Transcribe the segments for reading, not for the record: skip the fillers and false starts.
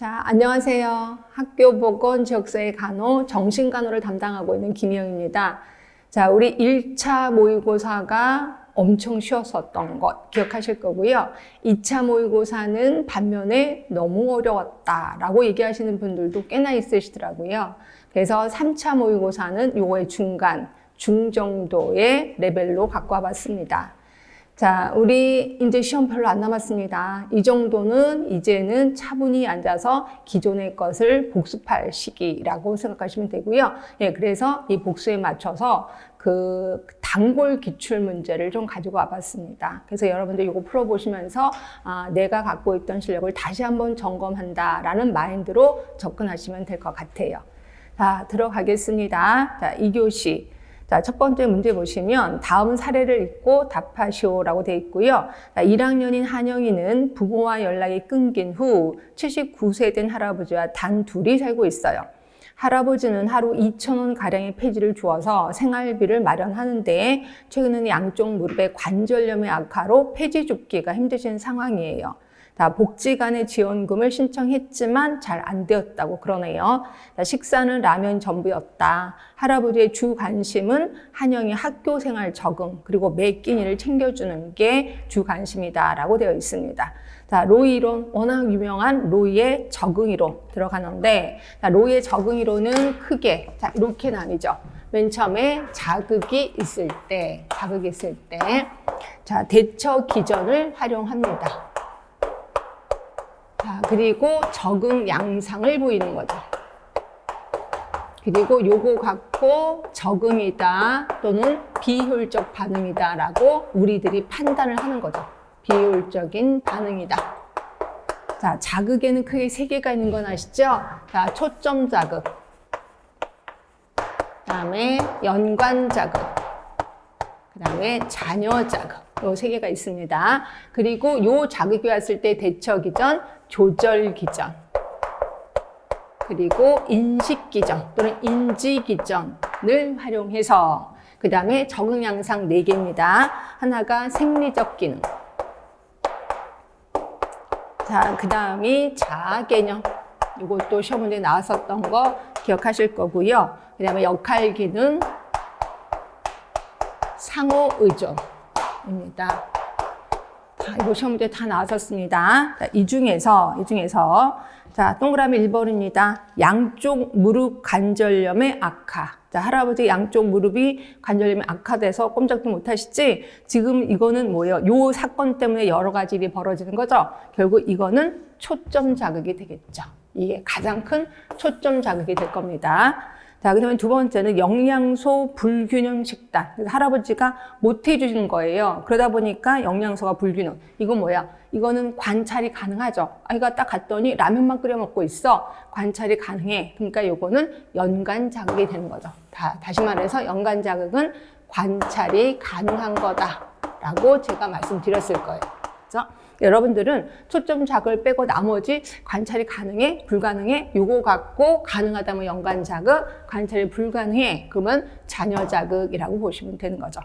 자, 안녕하세요. 학교 보건지역사회 간호, 정신간호를 담당하고 있는 김희영입니다. 자, 우리 1차 모의고사가 엄청 쉬웠었던 것 기억하실 거고요. 2차 모의고사는 반면에 너무 어려웠다라고 얘기하시는 분들도 꽤나 있으시더라고요. 그래서 3차 모의고사는 요거의 중 정도의 레벨로 갖고 와봤습니다. 자, 우리 이제 시험 별로 안 남았습니다. 이 정도는 이제는 차분히 앉아서 기존의 것을 복습할 시기라고 생각하시면 되고요. 예, 그래서 이 복수에 맞춰서 그 단골 기출 문제를 좀 가지고 와봤습니다. 그래서 여러분들 이거 풀어보시면서 내가 갖고 있던 실력을 다시 한번 점검한다라는 마인드로 접근하시면 될 것 같아요. 자, 들어가겠습니다. 자, 2교시. 자, 첫 번째 문제 보시면 다음 사례를 읽고 답하시오라고 되어 있고요. 자, 1학년인 한영이는 부모와 연락이 끊긴 후 79세 된 할아버지와 단 둘이 살고 있어요. 할아버지는 하루 2,000원 가량의 폐지를 주어서 생활비를 마련하는데 최근에는 양쪽 무릎에 관절염의 악화로 폐지 줍기가 힘드신 상황이에요. 자, 복지관에 지원금을 신청했지만 잘 안 되었다고 그러네요. 자, 식사는 라면 전부였다. 할아버지의 주 관심은 한영의 학교 생활 적응 그리고 매 끼니를 챙겨주는 게 주 관심이다라고 되어 있습니다. 자, 로이 이론, 워낙 유명한 로이의 적응 이론 들어가는데, 자, 로이의 적응 이론은 크게 자, 이렇게 나뉘죠. 맨 처음에 자극이 있을 때, 자, 대처 기전을 활용합니다. 자, 그리고 적응 양상을 보이는 거죠. 그리고 요거 갖고 적응이다 또는 비효율적 반응이다 라고 우리들이 판단을 하는 거죠. 비효율적인 반응이다. 자, 자극에는 크게 3개가 있는 건 아시죠? 자, 초점 자극, 그 다음에 연관 자극, 그 다음에 잔여 자극. 요 3개가 있습니다. 그리고 요 자극이 왔을 때 대처 기전, 조절 기전, 그리고 인식 기전 또는 인지 기전을 활용해서 그 다음에 적응 양상 4개입니다. 하나가 생리적 기능. 자, 그 다음이 자아 개념. 이것도 시험 문제에 나왔었던 거 기억하실 거고요. 그 다음에 역할 기능, 상호 의존입니다. 자, 이거 시험 문제 다 나왔었습니다. 자, 이 중에서 자, 동그라미 1번입니다. 양쪽 무릎 관절염의 악화. 자, 할아버지 양쪽 무릎이 관절염이 악화돼서 꼼짝도 못 하시지? 지금 이거는 뭐예요? 요 사건 때문에 여러 가지 일이 벌어지는 거죠? 결국 이거는 초점 자극이 되겠죠. 이게 가장 큰 초점 자극이 될 겁니다. 자, 그 다음에 두 번째는 영양소 불균형 식단. 그래서 할아버지가 못 해주시는 거예요. 그러다 보니까 영양소가 불균형. 이건 뭐야? 이거는 관찰이 가능하죠. 아이가 딱 갔더니 라면만 끓여 먹고 있어. 관찰이 가능해. 그러니까 요거는 연관 자극이 되는 거죠. 다시 말해서 연관 자극은 관찰이 가능한 거다라고 제가 말씀드렸을 거예요. 그렇죠? 여러분들은 초점 자극을 빼고 나머지 관찰이 가능해? 불가능해? 요거 갖고 가능하다면 연관 자극, 관찰이 불가능해? 그러면 잔여 자극이라고 보시면 되는 거죠.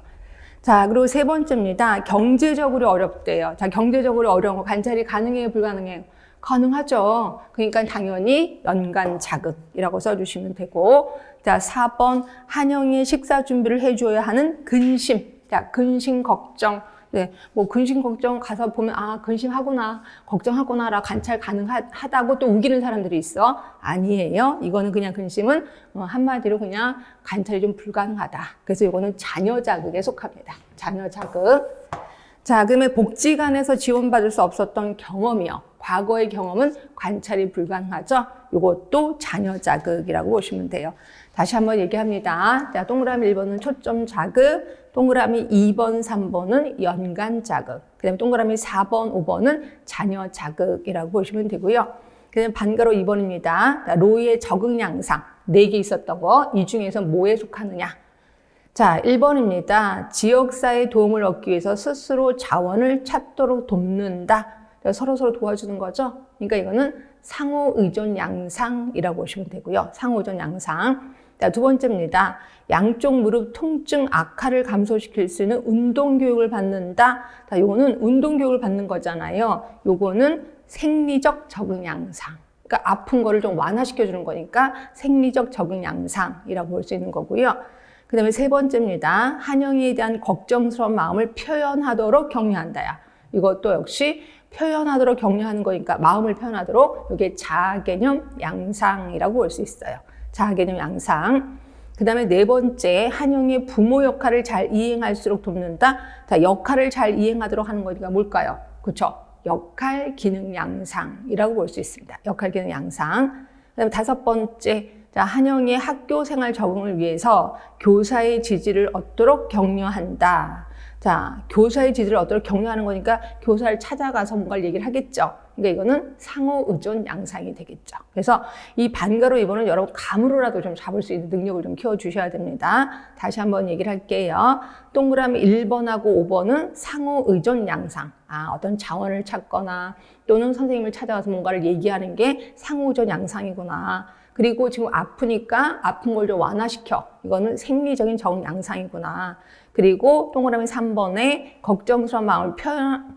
자, 그리고 세 번째입니다. 경제적으로 어렵대요. 자, 경제적으로 어려운 거 관찰이 가능해요? 불가능해요? 가능하죠. 그러니까 당연히 연관 자극이라고 써주시면 되고, 자, 4번 한영의 식사 준비를 해줘야 하는 근심. 자, 근심 걱정. 네, 뭐 근심 걱정 가서 보면 근심하구나, 걱정하구나라 관찰 가능하다고 또 우기는 사람들이 있어. 아니에요. 이거는 그냥 근심은 한마디로 그냥 관찰이 좀 불가능하다. 그래서 이거는 잔여 자극에 속합니다. 잔여 자극. 자, 그러면 복지관에서 지원받을 수 없었던 경험이요. 과거의 경험은 관찰이 불가능하죠. 이것도 잔여 자극이라고 보시면 돼요. 다시 한번 얘기합니다. 자, 동그라미 1번은 초점 자극, 동그라미 2번, 3번은 연관 자극, 그 다음에 동그라미 4번, 5번은 잔여 자극이라고 보시면 되고요. 그 다음에 반가로 2번입니다. 자, 로이의 적응 양상 4개 있었던 거, 이 중에서 뭐에 속하느냐? 자, 1번입니다. 지역사회의 도움을 얻기 위해서 스스로 자원을 찾도록 돕는다. 서로 도와주는 거죠. 그러니까 이거는 상호 의존 양상이라고 보시면 되고요. 상호 의존 양상. 자, 두 번째입니다. 양쪽 무릎 통증 악화를 감소시킬 수 있는 운동 교육을 받는다. 자, 요거는 운동 교육을 받는 거잖아요. 요거는 생리적 적응 양상. 그러니까 아픈 거를 좀 완화시켜주는 거니까 생리적 적응 양상이라고 볼 수 있는 거고요. 그 다음에 세 번째입니다. 한영이에 대한 걱정스러운 마음을 표현하도록 격려한다야. 이것도 역시 표현하도록 격려하는 거니까 마음을 표현하도록 이게 자아개념 양상이라고 볼 수 있어요. 자아개념 양상. 그 다음에 네 번째, 한영이의 부모 역할을 잘 이행할수록 돕는다. 자, 역할을 잘 이행하도록 하는 거니까 뭘까요? 그렇죠? 역할 기능 양상이라고 볼 수 있습니다. 역할 기능 양상. 그 다음에 다섯 번째, 자, 한영이의 학교 생활 적응을 위해서 교사의 지지를 얻도록 격려한다. 자, 교사의 지지를 얻도록 격려하는 거니까 교사를 찾아가서 뭔가를 얘기를 하겠죠. 그러니까 이거는 상호 의존 양상이 되겠죠. 그래서 이 반가로 2번은 여러분 감으로라도 좀 잡을 수 있는 능력을 좀 키워주셔야 됩니다. 다시 한번 얘기를 할게요. 동그라미 1번하고 5번은 상호 의존 양상. 어떤 자원을 찾거나 또는 선생님을 찾아가서 뭔가를 얘기하는 게 상호 의존 양상이구나. 그리고 지금 아프니까 아픈 걸 좀 완화시켜. 이거는 생리적인 적응 양상이구나. 그리고 동그라미 3번에 걱정스러운 마음을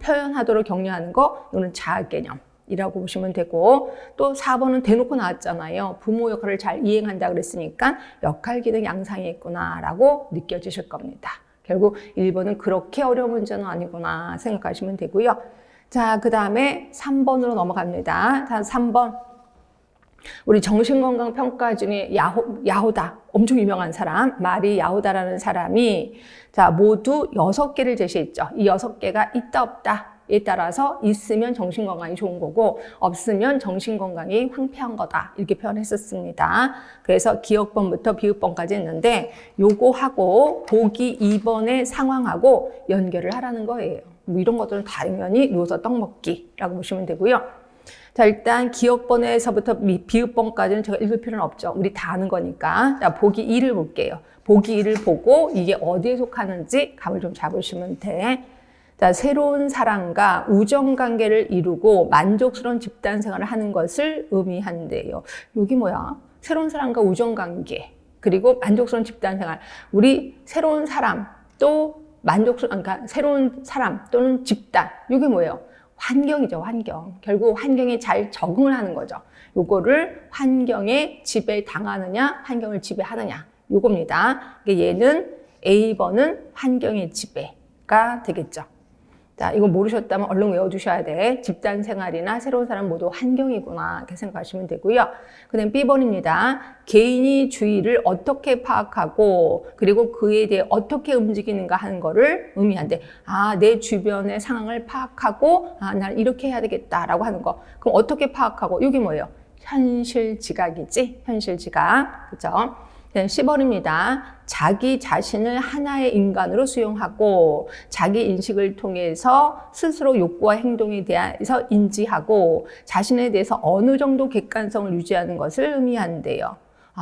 표현하도록 격려하는 거, 이거는 자아개념이라고 보시면 되고, 또 4번은 대놓고 나왔잖아요. 부모 역할을 잘 이행한다 그랬으니까 역할 기능 양상이 있구나라고 느껴지실 겁니다. 결국 1번은 그렇게 어려운 문제는 아니구나 생각하시면 되고요. 자, 그 다음에 3번으로 넘어갑니다. 자, 3번. 우리 정신건강평가 중에 야호다, 엄청 유명한 사람, 마리 야호다라는 사람이 자 모두 6개를 제시했죠. 이 6개가 있다 없다에 따라서 있으면 정신건강이 좋은 거고 없으면 정신건강이 황폐한 거다 이렇게 표현했었습니다. 그래서 기억번부터 비읍번까지 했는데 요거하고 보기 2번의 상황하고 연결을 하라는 거예요. 뭐 이런 것들은 당연히 누워서 떡 먹기라고 보시면 되고요. 자, 일단 기억번에서부터 비읍번까지는 제가 읽을 필요는 없죠. 우리 다 아는 거니까. 자, 보기 2를 볼게요. 보기 2를 보고 이게 어디에 속하는지 감을 좀 잡으시면 돼. 자, 새로운 사람과 우정관계를 이루고 만족스러운 집단 생활을 하는 것을 의미한대요. 여기 뭐야? 새로운 사람과 우정관계, 그리고 만족스러운 집단 생활. 우리 새로운 사람, 또 그러니까 새로운 사람 또는 집단. 이게 뭐예요? 환경이죠, 환경. 결국 환경에 잘 적응을 하는 거죠. 요거를 환경에 지배당하느냐, 환경을 지배하느냐. 요겁니다. 얘는 A번은 환경의 지배가 되겠죠. 자, 이거 모르셨다면 얼른 외워주셔야 돼. 집단 생활이나 새로운 사람 모두 환경이구나. 이렇게 생각하시면 되고요. 그 다음 B번입니다. 개인이 주의를 어떻게 파악하고 그리고 그에 대해 어떻게 움직이는가 하는 거를 의미한대. 내 주변의 상황을 파악하고 난 이렇게 해야 되겠다라고 하는 거. 그럼 어떻게 파악하고? 이게 뭐예요? 현실 지각이지? 현실 지각. 그죠? 10번입니다. 자기 자신을 하나의 인간으로 수용하고 자기 인식을 통해서 스스로 욕구와 행동에 대해서 인지하고 자신에 대해서 어느 정도 객관성을 유지하는 것을 의미한대요.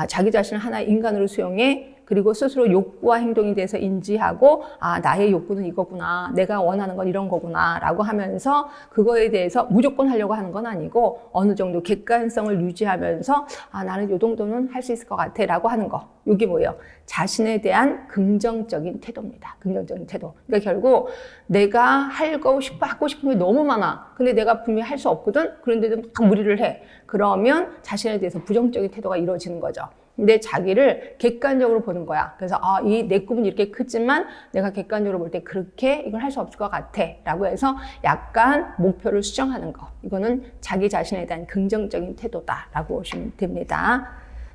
자기 자신을 하나의 인간으로 수용해 그리고 스스로 욕구와 행동에 대해서 인지하고 나의 욕구는 이거구나, 내가 원하는 건 이런 거구나 라고 하면서 그거에 대해서 무조건 하려고 하는 건 아니고 어느 정도 객관성을 유지하면서 나는 요 정도는 할 수 있을 것 같아 라고 하는 거. 이게 뭐예요? 자신에 대한 긍정적인 태도입니다. 긍정적인 태도. 그러니까 결국 내가 하고 싶은 게 너무 많아. 근데 내가 분명히 할 수 없거든? 그런데도 막 무리를 해. 그러면 자신에 대해서 부정적인 태도가 이루어지는 거죠. 근데 자기를 객관적으로 보는 거야. 그래서 이 내 꿈은 이렇게 크지만 내가 객관적으로 볼 때 그렇게 이걸 할 수 없을 것 같아 라고 해서 약간 목표를 수정하는 거. 이거는 자기 자신에 대한 긍정적인 태도다 라고 보시면 됩니다.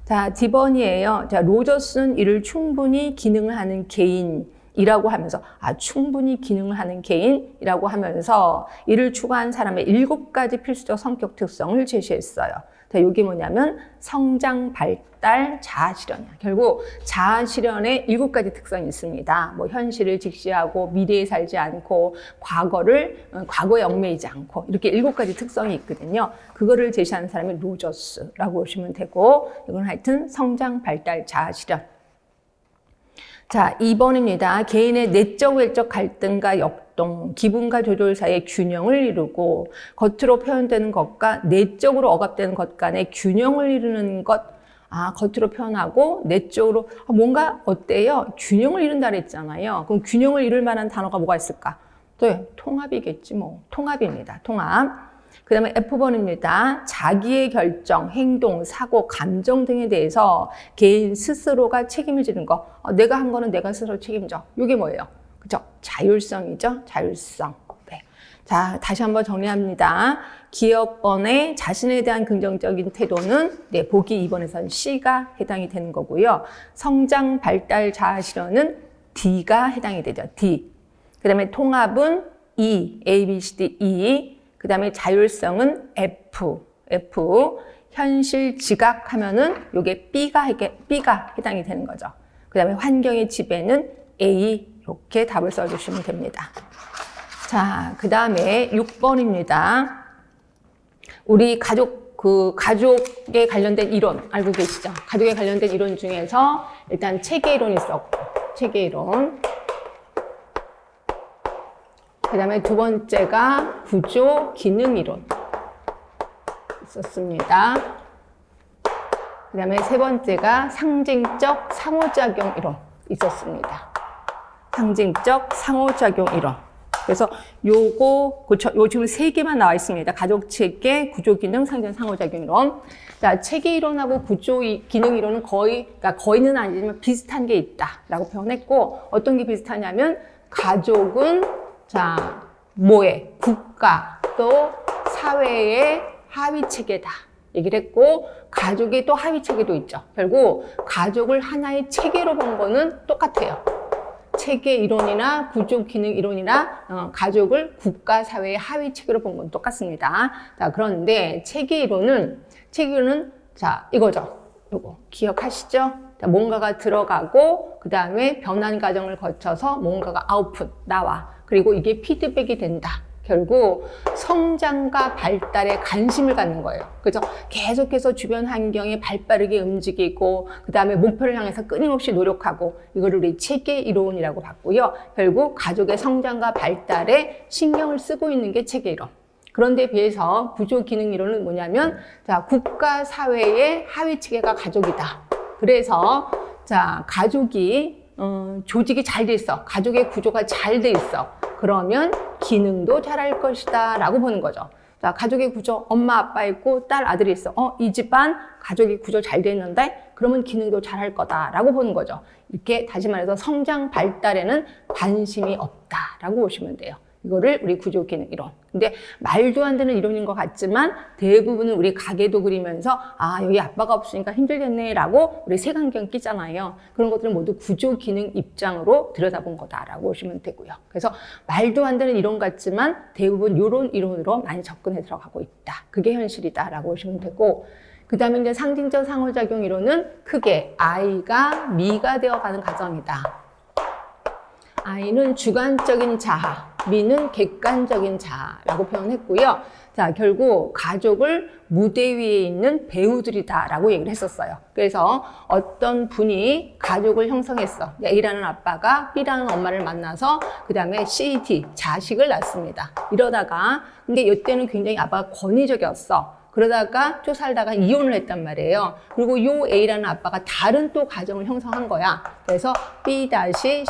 자, D번이에요. 자, 로저스는 이를 충분히 기능을 하는 개인이라고 하면서 충분히 기능을 하는 개인이라고 하면서 이를 추구한 사람의 7가지 필수적 성격 특성을 제시했어요. 자, 이게 뭐냐면 성장, 발달, 자아 실현이야. 결국 자아 실현에 7가지 특성이 있습니다. 뭐 현실을 직시하고 미래에 살지 않고 과거에 얽매이지 않고 이렇게 7가지 특성이 있거든요. 그거를 제시하는 사람이 로저스라고 보시면 되고 이건 하여튼 성장, 발달, 자아 실현. 자, 2번입니다. 개인의 내적 외적 갈등과 역동, 기분과 조절 사이의 균형을 이루고 겉으로 표현되는 것과 내적으로 억압되는 것 간의 균형을 이루는 것. 겉으로 표현하고 내적으로 뭔가 어때요? 균형을 이룬다 그랬잖아요. 그럼 균형을 이룰 만한 단어가 뭐가 있을까? 네, 통합이겠지 뭐. 통합입니다. 통합. 그 다음에 F번입니다. 자기의 결정, 행동, 사고, 감정 등에 대해서 개인 스스로가 책임을 지는 거. 내가 한 거는 내가 스스로 책임져. 이게 뭐예요? 그죠? 자율성이죠? 자율성. 네. 자, 다시 한번 정리합니다. 기억번에 자신에 대한 긍정적인 태도는 네, 보기 2번에서는 C가 해당이 되는 거고요. 성장, 발달, 자아 실현은 D가 해당이 되죠. D. 그 다음에 통합은 E, A, B, C, D, E. 그 다음에 자율성은 F. 현실 지각하면은 요게 B가 해당이 되는 거죠. 그 다음에 환경의 지배는 A. 이렇게 답을 써주시면 됩니다. 자, 그 다음에 6번입니다. 우리 가족에 관련된 이론 알고 계시죠? 가족에 관련된 이론 중에서 일단 체계 이론이 있었고, 체계 이론. 그 다음에 두 번째가 구조 기능 이론 있었습니다. 그 다음에 세 번째가 상징적 상호작용 이론 있었습니다. 상징적 상호작용 이론. 그래서 요 지금 3개만 나와 있습니다. 가족 체계, 구조 기능, 상징적 상호작용 이론. 자, 체계 이론하고 구조 기능 이론은 그러니까 거의는 아니지만 비슷한 게 있다라고 표현했고, 어떤 게 비슷하냐면 가족은 자, 국가 또 사회의 하위 체계다 얘기를 했고, 가족의 또 하위 체계도 있죠. 결국 가족을 하나의 체계로 본 거는 똑같아요. 체계 이론이나 구조 기능 이론이나 가족을 국가 사회의 하위 체계로 본 건 똑같습니다. 자, 그런데 체계 이론은 자, 이거죠. 요거 기억하시죠? 자, 뭔가가 들어가고 그 다음에 변환 과정을 거쳐서 뭔가가 나와. 그리고 이게 피드백이 된다. 결국 성장과 발달에 관심을 갖는 거예요. 그래서 계속해서 주변 환경에 발빠르게 움직이고 그 다음에 목표를 향해서 끊임없이 노력하고, 이거를 우리 체계 이론이라고 봤고요. 결국 가족의 성장과 발달에 신경을 쓰고 있는 게 체계 이론. 그런데 비해서 구조 기능 이론은 뭐냐면, 자, 국가 사회의 하위 체계가 가족이다. 그래서 자, 가족이 조직이 잘 돼 있어. 가족의 구조가 잘 돼 있어. 그러면 기능도 잘할 것이다 라고 보는 거죠. 자, 가족의 구조, 엄마, 아빠 있고 딸, 아들이 있어. 이 집안 가족의 구조 잘 돼 있는데 그러면 기능도 잘할 거다 라고 보는 거죠. 이렇게 다시 말해서 성장, 발달에는 관심이 없다 라고 보시면 돼요. 이거를 우리 구조 기능 이론. 근데 말도 안 되는 이론인 것 같지만 대부분은 우리 가계도 그리면서 여기 아빠가 없으니까 힘들겠네 라고 우리 색안경 끼잖아요. 그런 것들은 모두 구조 기능 입장으로 들여다본 거다라고 보시면 되고요. 그래서 말도 안 되는 이론 같지만 대부분 이런 이론으로 많이 접근해 들어가고 있다. 그게 현실이다라고 보시면 되고, 그 다음에 이제 상징적 상호작용 이론은 크게 아이가 미가 되어가는 과정이다. 아이는 주관적인 자아, 미는 객관적인 자아라고 표현했고요. 자, 결국 가족을 무대 위에 있는 배우들이다라고 얘기를 했었어요. 그래서 어떤 분이 가족을 형성했어. A라는 아빠가 B라는 엄마를 만나서 그 다음에 C, D, 자식을 낳습니다. 이러다가 근데 이때는 굉장히 아빠가 권위적이었어. 그러다가 좀 살다가 이혼을 했단 말이에요. 그리고 요 A라는 아빠가 다른 또 가정을 형성한 거야. 그래서 B-, C-,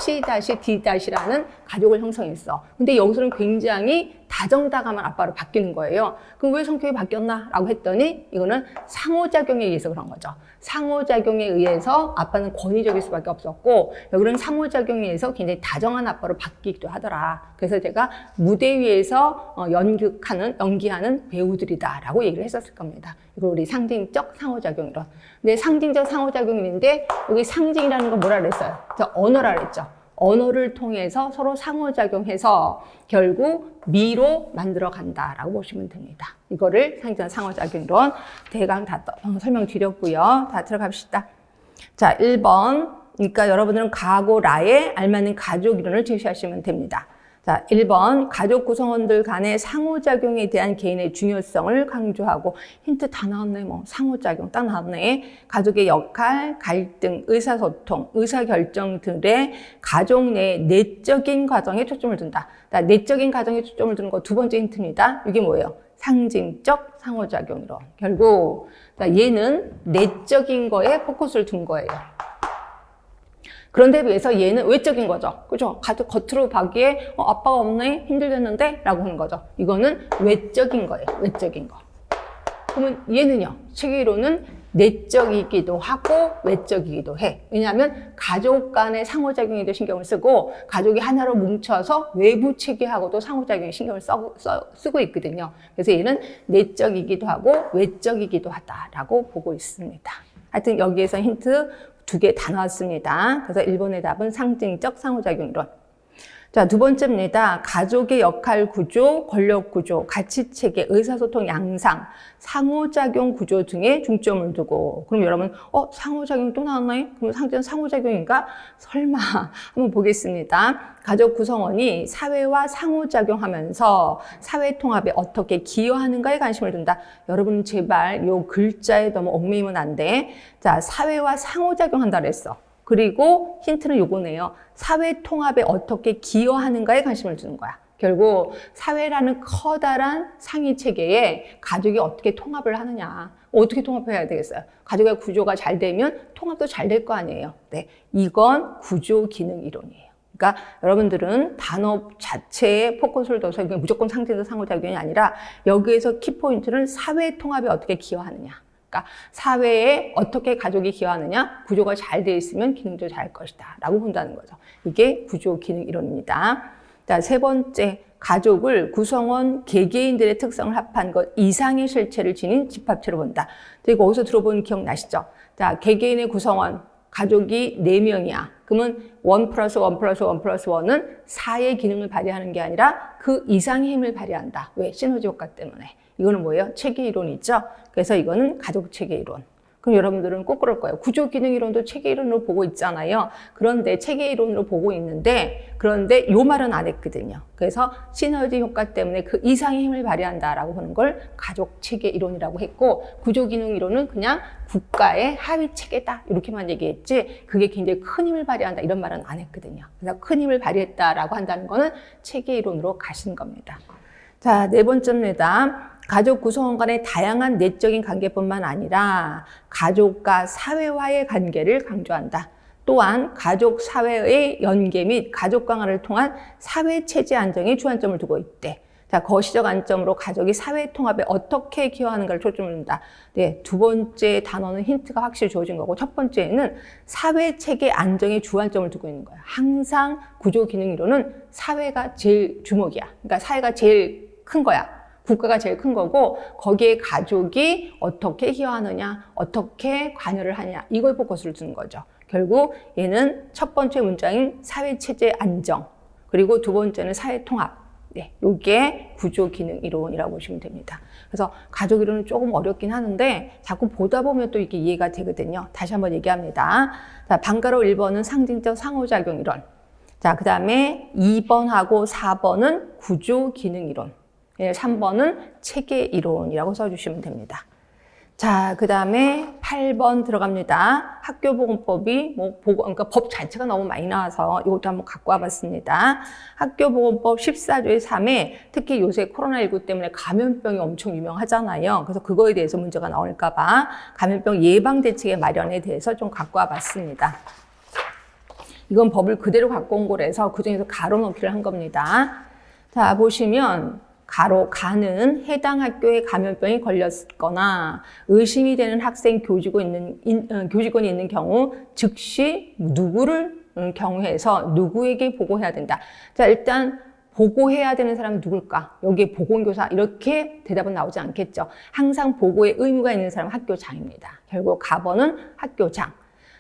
D-라는 가족을 형성했어. 근데 여기서는 굉장히 다정다감한 아빠로 바뀌는 거예요. 그럼 왜 성격이 바뀌었나? 라고 했더니 이거는 상호작용에 의해서 그런 거죠. 상호작용에 의해서 아빠는 권위적일 수밖에 없었고, 여기는 상호작용에 의해서 굉장히 다정한 아빠로 바뀌기도 하더라. 그래서 제가 무대 위에서 연기하는 배우들이다라고 얘기를 했었을 겁니다. 이거 우리 상징적 상호작용 이론. 근데 상징적 상호작용인데 여기 상징이라는 건 뭐라 그랬어요? 언어라 그랬죠. 언어를 통해서 서로 상호작용해서 결국 미로 만들어 간다라고 보시면 됩니다. 이거를 상징적 상호작용 이론 대강 다 설명드렸고요. 다 들어갑시다. 자, 1번. 그러니까 여러분들은 가고라에 알맞는 가족 이론을 제시하시면 됩니다. 자, 1번. 가족 구성원들 간의 상호작용에 대한 개인의 중요성을 강조하고, 힌트 다 나왔네. 상호작용 딱 나왔네. 가족의 역할, 갈등, 의사소통, 의사결정 등의 가족 내 내적인 과정에 초점을 둔다. 내적인 과정에 초점을 두는 거 두 번째 힌트입니다. 이게 뭐예요? 상징적 상호작용 이론. 결국 얘는 내적인 거에 포커스를 둔 거예요. 그런데 비해서 얘는 외적인 거죠. 그죠? 겉으로 보기에 아빠가 없네? 힘들겠는데? 라고 하는 거죠. 이거는 외적인 거예요. 외적인 거. 그러면 얘는요. 체계이론은 내적이기도 하고 외적이기도 해. 왜냐하면 가족 간의 상호작용에도 신경을 쓰고 가족이 하나로 뭉쳐서 외부 체계하고도 상호작용에 신경을 쓰고 있거든요. 그래서 얘는 내적이기도 하고 외적이기도 하다라고 보고 있습니다. 하여튼 여기에서 힌트 2개 다 나왔습니다. 그래서 1번의 답은 상징적 상호작용이론. 자, 2번째입니다. 가족의 역할 구조, 권력 구조, 가치 체계, 의사소통 양상, 상호작용 구조 등에 중점을 두고. 그럼 여러분, 상호작용 또 나왔나요? 그럼 상호작용인가? 설마. 한번 보겠습니다. 가족 구성원이 사회와 상호작용하면서 사회 통합에 어떻게 기여하는가에 관심을 둔다. 여러분, 제발 요 글자에 너무 얽매이면 안 돼. 자, 사회와 상호작용한다 그랬어. 그리고 힌트는 요거네요. 사회 통합에 어떻게 기여하는가에 관심을 두는 거야. 결국 사회라는 커다란 상위 체계에 가족이 어떻게 통합을 하느냐. 어떻게 통합해야 되겠어요? 가족의 구조가 잘 되면 통합도 잘 될 거 아니에요. 네, 이건 구조 기능 이론이에요. 그러니까 여러분들은 단어 자체에 포커스를 둬서 무조건 상징적 상호작용이 아니라 여기에서 키포인트는 사회 통합에 어떻게 기여하느냐. 그러니까 사회에 어떻게 가족이 기여하느냐, 구조가 잘 돼 있으면 기능도 잘할 것이다 라고 본다는 거죠. 이게 구조 기능 이론입니다. 자, 3번째, 가족을 구성원 개개인들의 특성을 합한 것 이상의 실체를 지닌 집합체로 본다. 이거 어디서 들어본 기억 나시죠? 자, 개개인의 구성원, 가족이 4명이야. 그러면 1 플러스 1 플러스 1 플러스 1은 4의 기능을 발휘하는 게 아니라 그 이상의 힘을 발휘한다. 왜? 시너지 효과 때문에. 이거는 뭐예요? 체계 이론이죠. 그래서 이거는 가족 체계 이론. 그럼 여러분들은 꼭 그럴 거예요. 구조 기능 이론도 체계 이론으로 보고 있잖아요. 그런데 체계 이론으로 보고 있는데 그런데 요 말은 안 했거든요. 그래서 시너지 효과 때문에 그 이상의 힘을 발휘한다라고 보는 걸 가족 체계 이론이라고 했고 구조 기능 이론은 그냥 국가의 하위 체계다 이렇게만 얘기했지 그게 굉장히 큰 힘을 발휘한다 이런 말은 안 했거든요. 그래서 큰 힘을 발휘했다라고 한다는 거는 체계 이론으로 가신 겁니다. 자, 4번째입니다. 가족 구성원 간의 다양한 내적인 관계뿐만 아니라 가족과 사회와의 관계를 강조한다. 또한 가족 사회의 연계 및 가족 강화를 통한 사회 체제 안정에 주안점을 두고 있대. 자, 거시적 관점으로 가족이 사회 통합에 어떻게 기여하는가를 초점을 둔다. 네, 2번째 단어는 힌트가 확실히 주어진 거고 첫 번째는 사회 체계 안정에 주안점을 두고 있는 거야. 항상 구조 기능 이론은 사회가 제일 주목이야. 그러니까 사회가 제일 큰 거야. 국가가 제일 큰 거고 거기에 가족이 어떻게 기여하느냐, 어떻게 관여를 하느냐 이걸 포커스를 두는 거죠. 결국 얘는 첫 번째 문장인 사회체제 안정 그리고 2번째는 사회통합. 네, 이게 구조기능 이론이라고 보시면 됩니다. 그래서 가족 이론은 조금 어렵긴 하는데 자꾸 보다 보면 또 이게 이해가 되거든요. 다시 한번 얘기합니다. 자, 방가로 1번은 상징적 상호작용 이론. 자, 그 다음에 2번하고 4번은 구조기능 이론. 3번은 체계 이론이라고 써주시면 됩니다. 자, 그 다음에 8번 들어갑니다. 학교보건법이 그러니까 법 자체가 너무 많이 나와서 이것도 한번 갖고 와봤습니다. 학교보건법 14조의 3에 특히 요새 코로나19 때문에 감염병이 엄청 유명하잖아요. 그래서 그거에 대해서 문제가 나올까봐 감염병 예방 대책의 마련에 대해서 좀 갖고 와봤습니다. 이건 법을 그대로 갖고 온 거라서 그중에서 가로 넣기를 한 겁니다. 자, 보시면 가로 가는 해당 학교에 감염병이 걸렸거나 의심이 되는 학생 교직원이 있는 경우 즉시 누구를 경우해서 누구에게 보고해야 된다. 자, 일단 보고해야 되는 사람은 누굴까? 여기에 보건교사 이렇게 대답은 나오지 않겠죠. 항상 보고의 의무가 있는 사람은 학교장입니다. 결국 가번은 학교장.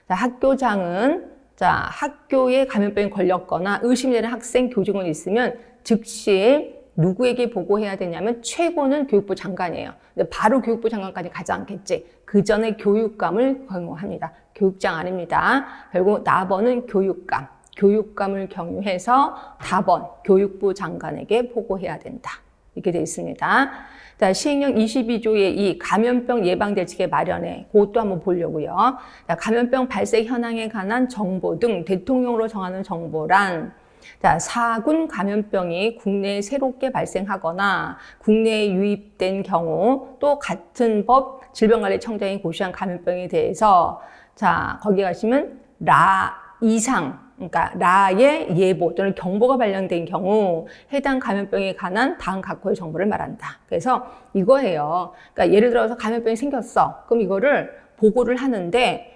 자, 학교장은 학교에 감염병이 걸렸거나 의심이 되는 학생 교직원이 있으면 즉시 누구에게 보고해야 되냐면 최고는 교육부 장관이에요. 근데 바로 교육부 장관까지 가지 않겠지. 그 전에 교육감을 경유합니다. 교육장 아닙니다. 결국 나번은 교육감. 교육감을 경유해서 다번 교육부 장관에게 보고해야 된다. 이렇게 되어 있습니다. 자, 시행령 22조의 이 감염병 예방 대책의 마련에 그것도 한번 보려고요. 자, 감염병 발생 현황에 관한 정보 등 대통령으로 정하는 정보란 자, 사군 감염병이 국내에 새롭게 발생하거나 국내에 유입된 경우 또 같은 법 질병관리청장이 고시한 감염병에 대해서 자, 거기 가시면 이상, 그러니까 라의 예보 또는 경보가 발령된 경우 해당 감염병에 관한 다음 각호의 정보를 말한다. 그래서 이거예요. 그러니까 예를 들어서 감염병이 생겼어. 그럼 이거를 보고를 하는데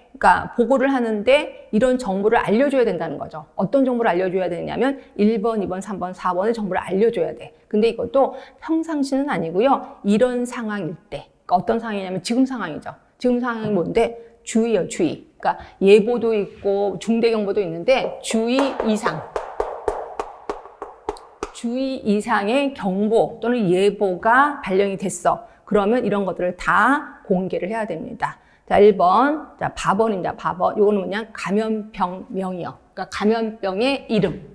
이런 정보를 알려줘야 된다는 거죠. 어떤 정보를 알려줘야 되냐면 1번, 2번, 3번, 4번의 정보를 알려줘야 돼. 근데 이것도 평상시는 아니고요. 이런 상황일 때. 그러니까 어떤 상황이냐면 지금 상황이죠. 지금 상황이 뭔데? 주의요, 주의. 그러니까 예보도 있고 중대경보도 있는데 주의 이상의 경보 또는 예보가 발령이 됐어. 그러면 이런 것들을 다 공개를 해야 됩니다. 자, 1번. 자, 바번입니다. 바번. 요거는 뭐냐? 감염병명이요. 그러니까 감염병의 이름.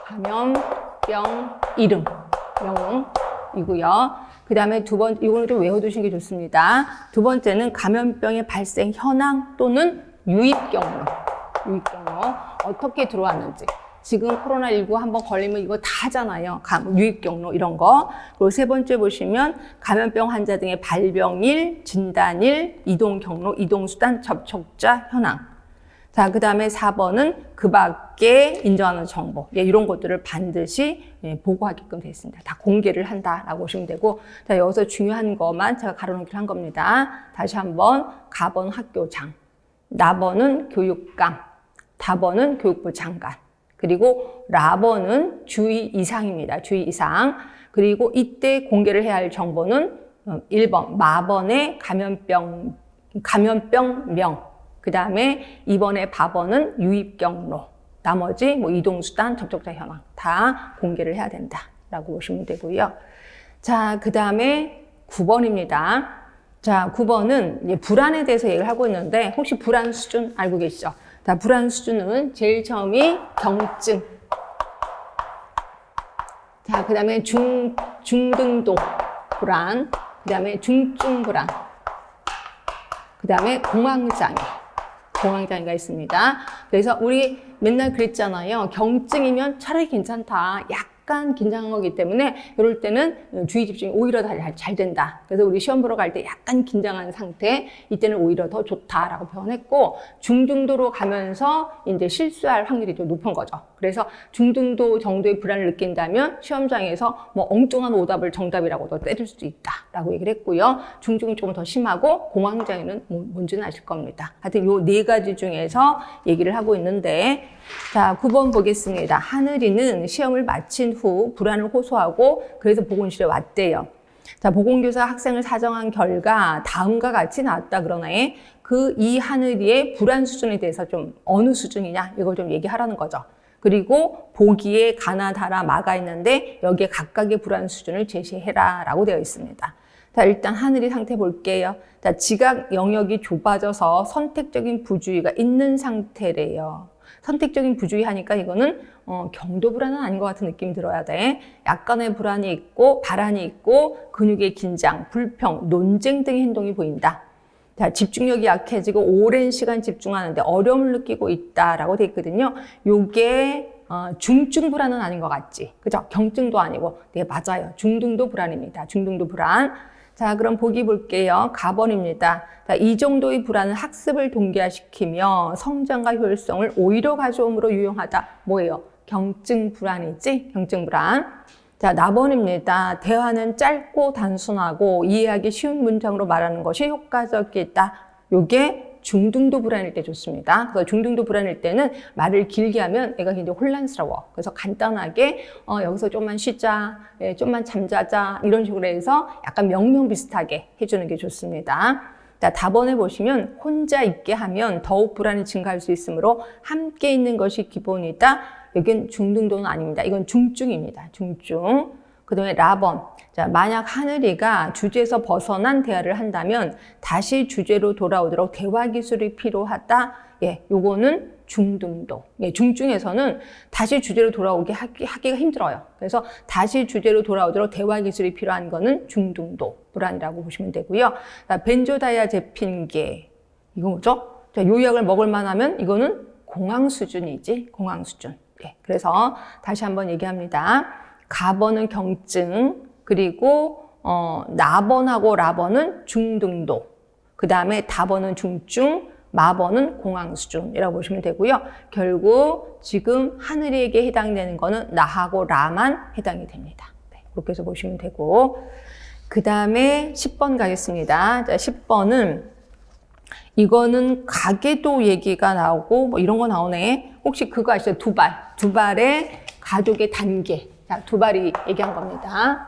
감염병 이름. 명이고요. 그 다음에 이거는 좀 외워두시는 게 좋습니다. 두 번째는 감염병의 발생 현황 또는 유입 경로. 어떻게 들어왔는지. 지금 코로나19 한번 걸리면 이거 다 하잖아요. 유입 경로 이런 거. 그리고 세 번째 보시면 감염병 환자 등의 발병일, 진단일, 이동 경로, 이동 수단, 접촉자 현황. 자, 그 다음에 4번은 그 밖에 인정하는 정보. 이런 것들을 반드시 보고하게끔 되어 있습니다. 다 공개를 한다라고 보시면 되고. 자, 여기서 중요한 것만 제가 가로놓기를 한 겁니다. 다시 한번 가번 학교장, 나번은 교육감, 다번은 교육부 장관. 그리고 라번은 주의 이상입니다. 주의 이상. 그리고 이때 공개를 해야 할 정보는 1번 마번의 감염병명. 그 다음에 2번의 바번은 유입 경로. 나머지 이동수단, 접촉자 현황 다 공개를 해야 된다라고 보시면 되고요. 자, 그 다음에 9번입니다. 자, 9번은 불안에 대해서 얘기를 하고 있는데 혹시 불안 수준 알고 계시죠? 자, 불안 수준은 제일 처음이 경증. 자, 그 다음에 중등도 불안. 그 다음에 중증 불안. 그 다음에 공황장애가 있습니다. 그래서 우리 맨날 그랬잖아요. 경증이면 차라리 괜찮다. 약간 긴장한 거기 때문에 이럴 때는 주의 집중이 오히려 잘 된다. 그래서 우리 시험 보러 갈 때 약간 긴장한 상태, 이때는 오히려 더 좋다라고 표현했고, 중등도로 가면서 이제 실수할 확률이 좀 높은 거죠. 그래서 중등도 정도의 불안을 느낀다면 시험장에서 엉뚱한 오답을 정답이라고도 때릴 수도 있다라고 얘기를 했고요. 중증은 조금 더 심하고 공황장애는 뭔지는 아실 겁니다. 하여튼 요 네 가지 중에서 얘기를 하고 있는데, 자, 9번 보겠습니다. 하늘이는 시험을 마친 후 불안을 호소하고 그래서 보건실에 왔대요. 자, 보건교사가 학생을 사정한 결과 다음과 같이 나왔다 그러네. 이 하늘이의 불안 수준에 대해서 좀 어느 수준이냐 이걸 좀 얘기하라는 거죠. 그리고 보기에 가나 다라 마가 있는데 여기에 각각의 불안 수준을 제시해라 라고 되어 있습니다. 자, 일단 하늘이 상태 볼게요. 자, 지각 영역이 좁아져서 선택적인 부주의가 있는 상태래요. 선택적인 부주의 하니까 이거는 경도 불안은 아닌 것 같은 느낌이 들어야 돼. 약간의 불안이 있고 발안이 있고 근육의 긴장, 불평, 논쟁 등의 행동이 보인다. 자, 집중력이 약해지고 오랜 시간 집중하는데 어려움을 느끼고 있다라고 돼 있거든요. 요게 중증 불안은 아닌 것 같지? 그죠? 경증도 아니고. 네, 맞아요. 중등도 불안입니다. 중등도 불안. 자, 그럼 보기 볼게요. 가번입니다. 자, 이 정도의 불안은 학습을 동기화시키며 성장과 효율성을 오히려 가져옴으로 유용하다. 뭐예요? 경증 불안이지? 경증 불안. 자, 나번입니다. 대화는 짧고 단순하고 이해하기 쉬운 문장으로 말하는 것이 효과적이다. 요게 중등도 불안일 때 좋습니다. 그래서 중등도 불안일 때는 말을 길게 하면 애가 굉장히 혼란스러워. 그래서 간단하게 여기서 좀만 쉬자, 좀만 잠자자 이런 식으로 해서 약간 명령 비슷하게 해주는 게 좋습니다. 자, 답번에 보시면 혼자 있게 하면 더욱 불안이 증가할 수 있으므로 함께 있는 것이 기본이다. 여긴 중등도는 아닙니다. 이건 중증입니다. 중증. 그 다음에 라번. 자, 만약 하늘이가 주제에서 벗어난 대화를 한다면 다시 주제로 돌아오도록 대화 기술이 필요하다. 예, 요거는 중등도. 예, 중증에서는 다시 주제로 돌아오게 하기가 힘들어요. 그래서 다시 주제로 돌아오도록 대화 기술이 필요한 거는 중등도 불안이라고 보시면 되고요. 자, 벤조다이아제핀계. 이거 뭐죠? 자, 요 약을 먹을 만하면 이거는 공황 수준이지. 공황 수준. 예, 그래서 다시 한번 얘기합니다. 가번은 경증, 그리고 나번하고 라번은 중등도, 그 다음에 다번은 중증, 마번은 공황 수준이라고 보시면 되고요. 결국 지금 하늘이에게 해당되는 거는 나하고 라만 해당이 됩니다. 네, 그렇게 해서 보시면 되고, 그 다음에 10번 가겠습니다. 자, 10번은 이거는 가계도 얘기가 나오고 뭐 이런 거 나오네. 혹시 그거 아시죠? 두발. 두발의 가족의 단계. 자, 두발이 얘기한 겁니다.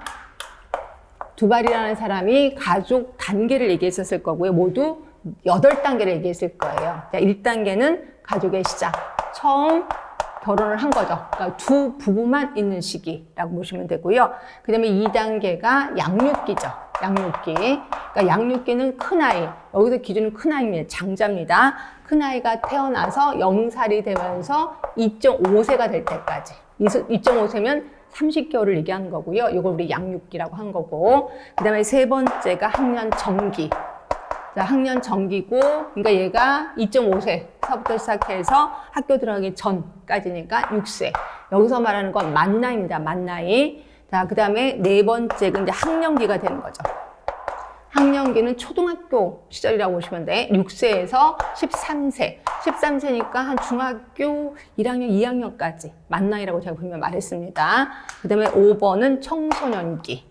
두발이라는 사람이 가족 단계를 얘기했었을 거고요. 모두 8단계를 얘기했을 거예요. 자, 1단계는 가족의 시작. 처음 결혼을 한 거죠. 그러니까 두 부부만 있는 시기라고 보시면 되고요. 그 다음에 2단계가 양육기죠. 양육기. 그러니까 양육기는 큰아이. 여기서 기준은 큰아이입니다. 장자입니다. 큰아이가 태어나서 0살이 되면서 2.5세가 될 때까지. 2.5세면 30개월을 얘기하는 거고요. 이걸 우리 양육기라고 한 거고. 그 다음에 세 번째가 학년 정기. 자, 학년 정기고, 그러니까 얘가 2.5세서부터 시작해서 학교 들어가기 전까지니까 6세. 여기서 말하는 건 만 나이입니다. 만 나이. 자, 그 다음에 네 번째가 이제 학년기가 되는 거죠. 학년기는 초등학교 시절이라고 보시면 돼. 6세에서 13세. 13세니까 한 중학교 1학년, 2학년까지 만 나이라고 제가 분명히 말했습니다. 그 다음에 5번은 청소년기.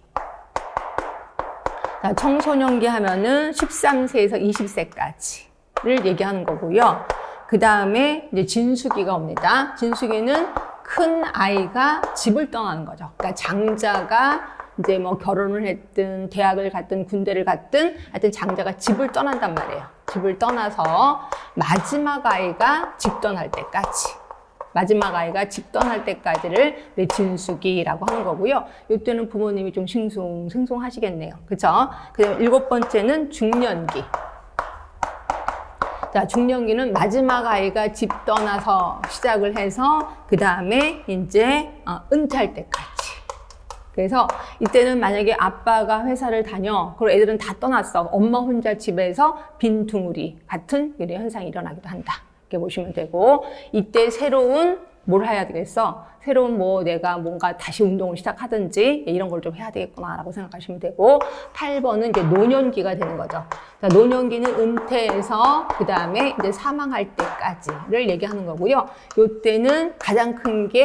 자, 청소년기 하면은 13세에서 20세까지를 얘기하는 거고요. 그 다음에 이제 진수기가 옵니다. 진수기는 큰 아이가 집을 떠나는 거죠. 그러니까 장자가 이제 뭐 결혼을 했든 대학을 갔든 군대를 갔든 하여튼 장자가 집을 떠난단 말이에요. 집을 떠나서 마지막 아이가 집 떠날 때까지. 마지막 아이가 집 떠날 때까지를 진수기라고 하는 거고요. 이때는 부모님이 좀 싱숭생숭하시겠네요. 그쵸? 그 다음에 7번째는 중년기. 자, 중년기는 마지막 아이가 집 떠나서 시작을 해서 그 다음에 이제 은퇴할 때까지. 그래서 이때는 만약에 아빠가 회사를 다녀, 그리고 애들은 다 떠났어. 엄마 혼자 집에서 빈둥우리 같은 이런 현상이 일어나기도 한다. 이렇게 보시면 되고, 이때 새로운 뭘 해야 되겠어? 새로운 뭐 내가 뭔가 다시 운동을 시작하든지 이런 걸 좀 해야 되겠구나라고 생각하시면 되고, 8번은 이제 노년기가 되는 거죠. 자, 노년기는 은퇴해서 그 다음에 이제 사망할 때까지를 얘기하는 거고요. 요때는 가장 큰 게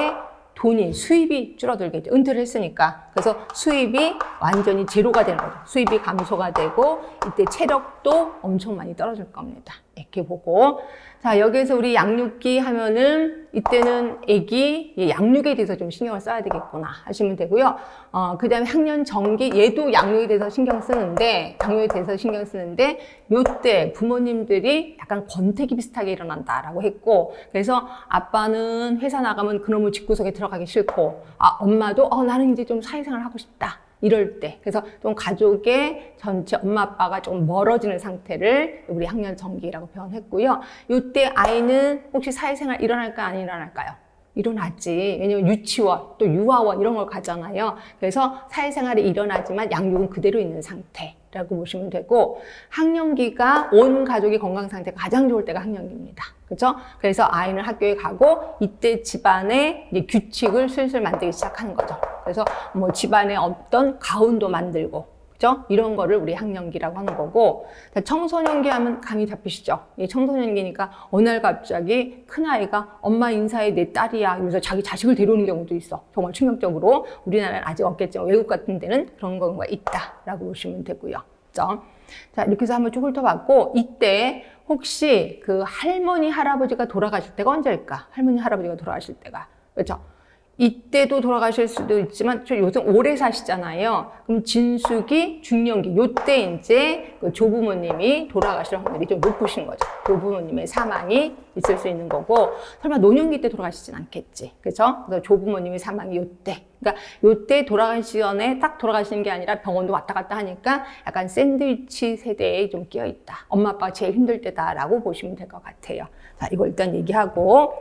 돈이, 수입이 줄어들겠죠. 은퇴를 했으니까. 그래서 수입이 완전히 제로가 되는 거죠. 수입이 감소가 되고, 이때 체력도 엄청 많이 떨어질 겁니다. 이렇게 보고. 자, 여기에서 우리 양육기 하면은, 이때는 애기, 양육에 대해서 좀 신경을 써야 되겠구나 하시면 되고요. 그 다음에 학년 정기, 얘도 양육에 대해서 신경 쓰는데, 요때 부모님들이 약간 권태기 비슷하게 일어난다라고 했고, 그래서 아빠는 회사 나가면 그놈의 집구석에 들어가기 싫고, 엄마도 나는 이제 좀 사회생활 하고 싶다. 이럴 때. 그래서 좀 가족의 전체 엄마 아빠가 좀 멀어지는 상태를 우리 학년 정기라고 표현했고요. 이때 아이는 혹시 사회생활 일어날까 안 일어날까요? 일어나지. 왜냐면 유치원, 또 유아원 이런 걸 가잖아요. 그래서 사회생활이 일어나지만 양육은 그대로 있는 상태라고 보시면 되고, 학년기가 온 가족의 건강 상태가 가장 좋을 때가 학년기입니다. 그죠? 그래서 아이는 학교에 가고, 이때 집안에 이제 규칙을 슬슬 만들기 시작하는 거죠. 그래서 뭐 집안에 어떤 가운도 만들고, 그죠? 이런 거를 우리 학년기라고 하는 거고, 청소년기 하면 감이 잡히시죠? 이 청소년기니까 어느 날 갑자기 큰아이가 엄마 인사해 내 딸이야 이러면서 자기 자식을 데려오는 경우도 있어. 정말 충격적으로. 우리나라는 아직 없겠죠. 외국 같은 데는 그런 경우가 있다라고 보시면 되고요. 그죠? 자, 이렇게 해서 한번 쭉 훑어봤고, 이때 혹시 그 할머니, 할아버지가 돌아가실 때가 언제일까? 할머니, 할아버지가 돌아가실 때가. 그렇죠? 이때도 돌아가실 수도 있지만 요즘 오래 사시잖아요. 그럼 진수기, 중년기 요때 이제 그 조부모님이 돌아가실 확률이 좀 높으신 거죠. 조부모님의 사망이 있을 수 있는 거고, 설마 노년기 때 돌아가시진 않겠지. 그렇죠? 그래서 조부모님의 사망이 요때. 그러니까 요때 돌아가시기 전에 딱 돌아가시는 게 아니라 병원도 왔다 갔다 하니까 약간 샌드위치 세대에 좀 끼어 있다. 엄마 아빠가 제일 힘들 때다라고 보시면 될 것 같아요. 자, 이거 일단 얘기하고,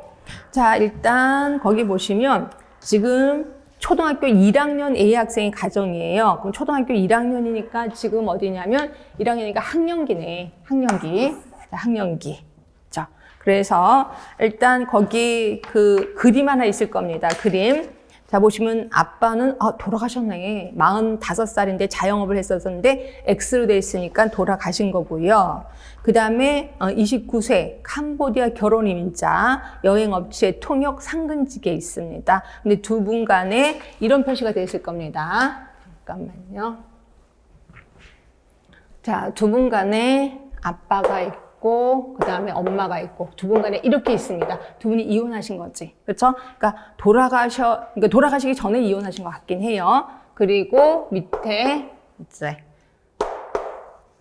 자, 일단 거기 보시면 지금 초등학교 1학년 A 학생의 가정이에요. 그럼 초등학교 1학년이니까 지금 어디냐면 1학년이니까 학년기네. 학년기. 자, 학년기. 자, 그래서 일단 거기 그 그림 하나 있을 겁니다. 그림. 자, 보시면 아빠는 돌아가셨네. 45살인데 자영업을 했었는데 X로 돼 있으니까 돌아가신 거고요. 그 다음에 29세 캄보디아 결혼임자 여행업체 통역 상근직에 있습니다. 근데 두 분 간에 이런 표시가 되어 있을 겁니다. 잠깐만요. 자, 두 분 간에 아빠가 있고 그 다음에 엄마가 있고 두 분 간에 이렇게 있습니다. 두 분이 이혼하신 거지. 그렇죠? 그러니까 돌아가시기 전에 이혼하신 것 같긴 해요. 그리고 밑에 이제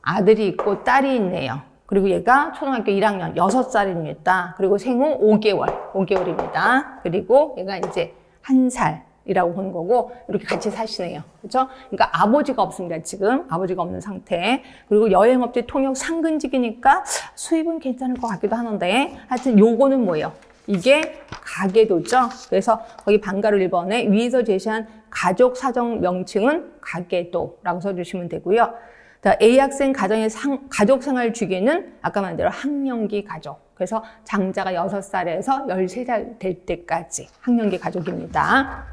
아들이 있고 딸이 있네요. 그리고 얘가 초등학교 1학년 6살입니다. 그리고 생후 5개월입니다. 그리고 얘가 이제 1살이라고 보는 거고 이렇게 같이 사시네요. 그렇죠? 그러니까 아버지가 없습니다. 지금 아버지가 없는 상태. 그리고 여행업체 통역 상근직이니까 수입은 괜찮을 것 같기도 하는데 하여튼 요거는 뭐예요? 이게 가계도죠. 그래서 거기 반가로 1번에 위에서 제시한 가족 사정 명칭은 가계도라고 써주시면 되고요. A 학생 가정의 가족 생활 주기는 아까 말한 대로 학령기 가족. 그래서 장자가 6살에서 13살 될 때까지 학령기 가족입니다.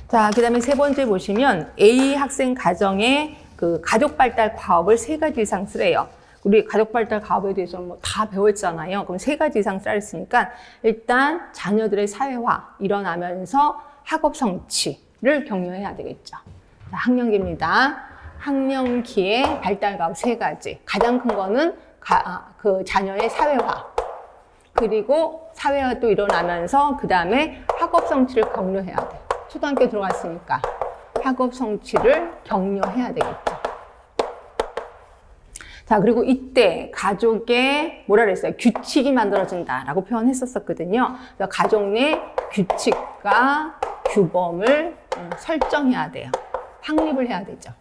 자, 그 다음에 세 번째 보시면 A 학생 가정의 그 가족 발달 과업을 3가지 이상 쓰래요. 우리 가족 발달 과업에 대해서는 뭐 다 배웠잖아요. 그럼 3가지 이상 쓰라 했으니까 일단 자녀들의 사회화 일어나면서 학업 성취를 격려해야 되겠죠. 자, 학령기입니다. 학령기의 발달 과업 3가지. 가장 큰 거는 그 자녀의 사회화. 그리고 사회화 또 일어나면서 그 다음에 학업 성취를 격려해야 돼. 초등학교 들어갔으니까 학업 성취를 격려해야 되겠죠. 자, 그리고 이때 가족의 뭐라 그랬어요? 규칙이 만들어진다라고 표현했었거든요. 그래서 가족 내 규칙과 규범을 설정해야 돼요. 확립을 해야 되죠.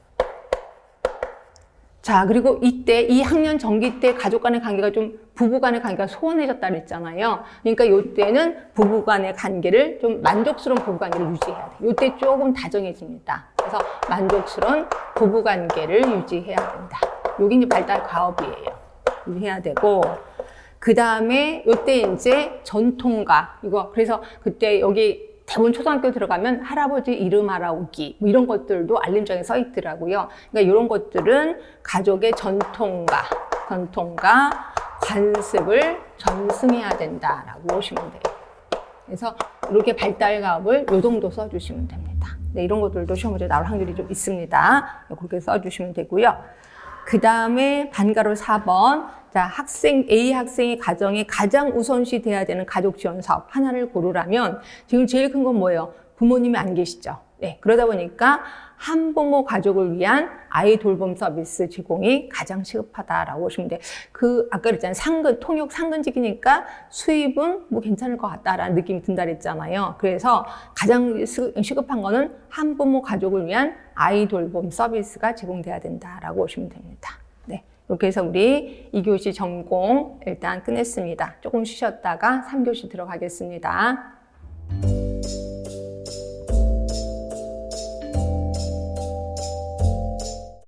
자, 그리고 이때 이 학년 정기 때 가족 간의 관계가 좀 부부 간의 관계가 소원해졌다 그랬잖아요. 그러니까 이때는 부부 간의 관계를 좀 만족스러운 부부 관계를 유지해야 돼요. 이때 조금 다정해집니다. 그래서 만족스러운 부부 관계를 유지해야 된다. 여기 이제 발달 과업이에요. 유지해야 되고 그 다음에 이때 이제 전통가 이거 그래서 그때 여기 대부분 초등학교 들어가면 할아버지 이름 알아오기 뭐 이런 것들도 알림장에 써 있더라고요. 그러니까 이런 것들은 가족의 전통가 관습을 전승해야 된다라고 보시면 돼요. 그래서 이렇게 발달 과업을 요 정도 써주시면 됩니다. 네, 이런 것들도 시험 문제 나올 확률이 좀 있습니다. 그렇게 써주시면 되고요. 그 다음에 반가로 4번. 자, A 학생의 가정에 가장 우선시 돼야 되는 가족 지원 사업 하나를 고르라면 지금 제일 큰 건 뭐예요? 부모님이 안 계시죠. 네, 그러다 보니까 한부모 가족을 위한 아이 돌봄 서비스 제공이 가장 시급하다라고 보시면 돼요. 아까 그랬잖아요. 통역 상근직이니까 수입은 뭐 괜찮을 것 같다라는 느낌이 든다 그랬잖아요. 그래서 가장 시급한 거는 한부모 가족을 위한 아이 돌봄 서비스가 제공돼야 된다라고 보시면 됩니다. 네. 이렇게 해서 우리 2교시 전공 일단 끝냈습니다. 조금 쉬셨다가 3교시 들어가겠습니다.